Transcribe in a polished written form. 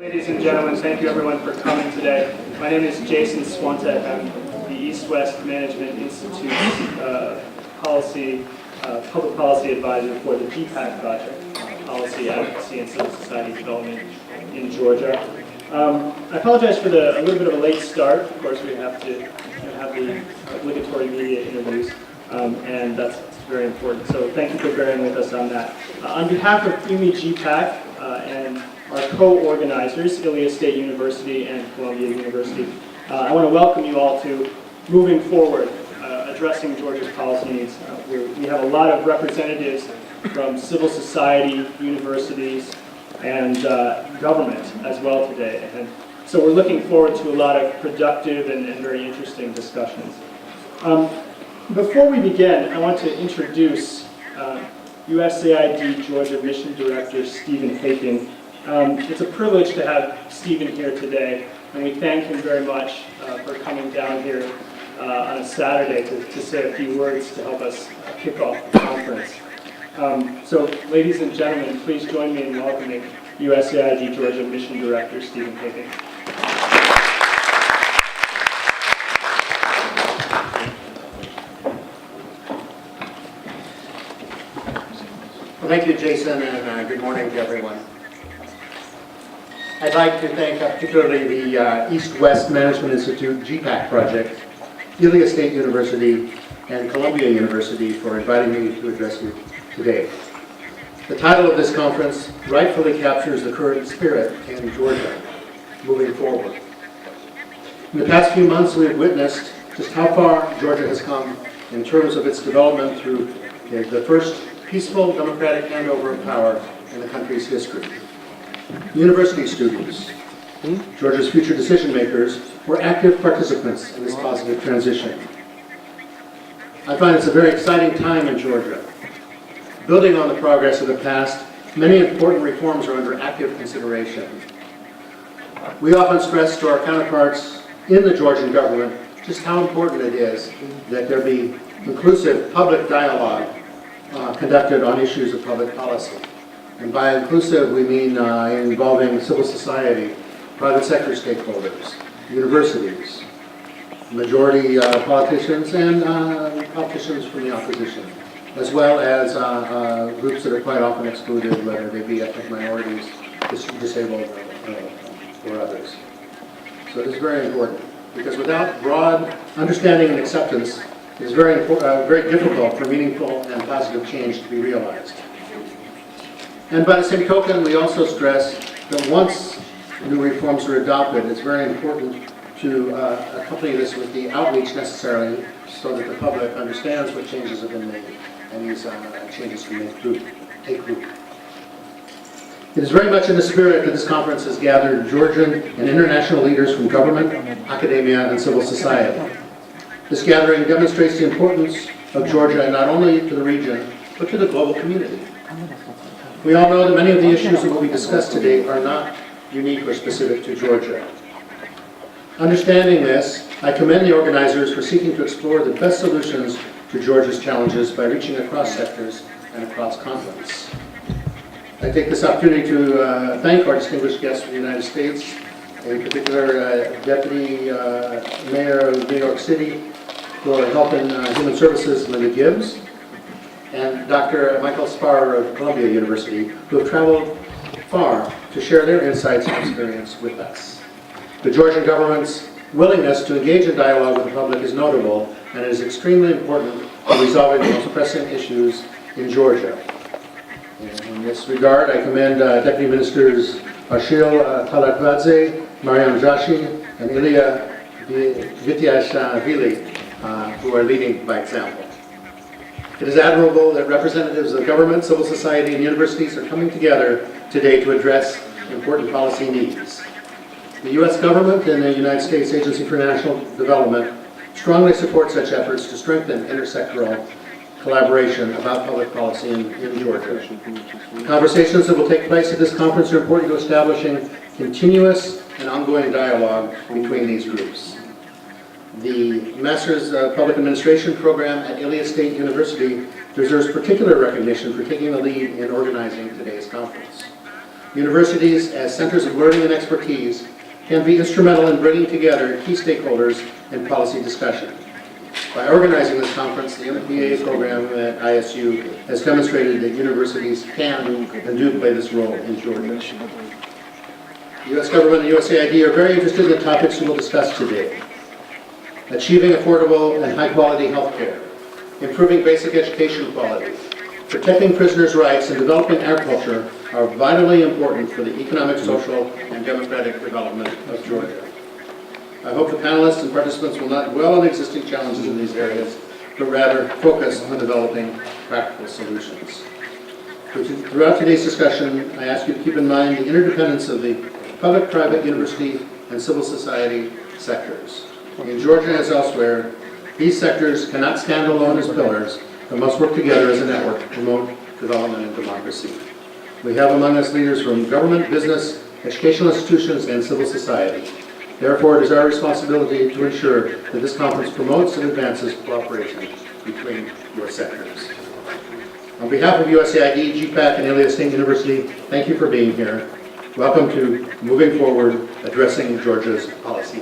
Ladies and gentlemen, thank you everyone for coming today. My name is Jason Swantek. I'm the East-West Management Institute's public policy advisor for the G-PAC project, Policy Advocacy and Civil Society Development in Georgia. I apologize for a little bit of a late start. Of course, we have to have the obligatory media interviews, and that's very important. So thank you for bearing with us on that. On behalf of EWMI G-PAC and our co-organizers, Ilias State University and Columbia University, I want to welcome you all to moving forward, addressing Georgia's policy needs. We have a lot of representatives from civil society, universities, and government as well today. And so we're looking forward to a lot of productive and very interesting discussions. Before we begin, I want to introduce USAID Georgia Mission Director Stephen Haken. It's a privilege to have Stephen here today, and we thank him very much for coming down here on a Saturday to say a few words to help us kick off the conference. So, ladies and gentlemen, please join me in welcoming USAID Georgia Mission Director Stephen Haken. Well, thank you, Jason, and good morning to everyone. I'd like to thank particularly the East-West Management Institute G-PAC project, Ilias State University, and Columbia University for inviting me to address you today. The title of this conference rightfully captures the current spirit in Georgia, moving forward. In the past few months, we have witnessed just how far Georgia has come in terms of its development through the first peaceful democratic handover of power in the country's history. University students, Georgia's future decision makers, were active participants in this positive transition. I find it's a very exciting time in Georgia. Building on the progress of the past, many important reforms are under active consideration. We often stress to our counterparts in the Georgian government just how important it is that there be inclusive public dialogue conducted on issues of public policy. And by inclusive, we mean involving civil society, private sector stakeholders, universities, majority politicians, and politicians from the opposition, as well as groups that are quite often excluded, whether they be ethnic minorities, disabled, or others. So it is very important, because without broad understanding and acceptance, it is very difficult for meaningful and positive change to be realized. And by the same token, we also stress that once new reforms are adopted, it's very important to accompany this with the outreach necessary so that the public understands what changes have been made and these changes can take root. It is very much in the spirit that this conference has gathered Georgian and international leaders from government, academia, and civil society. This gathering demonstrates the importance of Georgia not only to the region, but to the global community. We all know that many of the issues that will be discussed today are not unique or specific to Georgia. Understanding this, I commend the organizers for seeking to explore the best solutions to Georgia's challenges by reaching across sectors and across continents. I take this opportunity to thank our distinguished guests from the United States, in particular Deputy Mayor of New York City for Health and Human Services, Linda Gibbs, and Dr. Michael Sparrer of Columbia University, who have traveled far to share their insights and experience with us. The Georgian government's willingness to engage in dialogue with the public is notable, and it is extremely important in resolving the most pressing issues in Georgia. In this regard, I commend Deputy Ministers Ashil Talakvadze, Mariam Jashi, and Ilya Vityashvili, who are leading by example. It is admirable that representatives of government, civil society, and universities are coming together today to address important policy needs. The U.S. government and the United States Agency for International Development strongly support such efforts to strengthen intersectoral collaboration about public policy in Georgia. Conversations that will take place at this conference are important to establishing continuous and ongoing dialogue between these groups. The Master's Public Administration program at Ilias State University deserves particular recognition for taking the lead in organizing today's conference. Universities, as centers of learning and expertise, can be instrumental in bringing together key stakeholders in policy discussion. By organizing this conference, the MPA program at ISU has demonstrated that universities can and do play this role in Georgia. The U.S. government and USAID are very interested in the topics we will discuss today. Achieving affordable and high-quality health care, improving basic education quality, protecting prisoners' rights, and developing agriculture are vitally important for the economic, social, and democratic development of Georgia. I hope the panelists and participants will not dwell on existing challenges in these areas, but rather focus on developing practical solutions. Throughout today's discussion, I ask you to keep in mind the interdependence of the public, private, university, and civil society sectors. In Georgia as elsewhere, these sectors cannot stand alone as pillars, but must work together as a network to promote development and democracy. We have among us leaders from government, business, educational institutions, and civil society. Therefore, it is our responsibility to ensure that this conference promotes and advances cooperation between your sectors. On behalf of USAID, G-PAC, and Ilias State University, thank you for being here. Welcome to Moving Forward, Addressing Georgia's Policy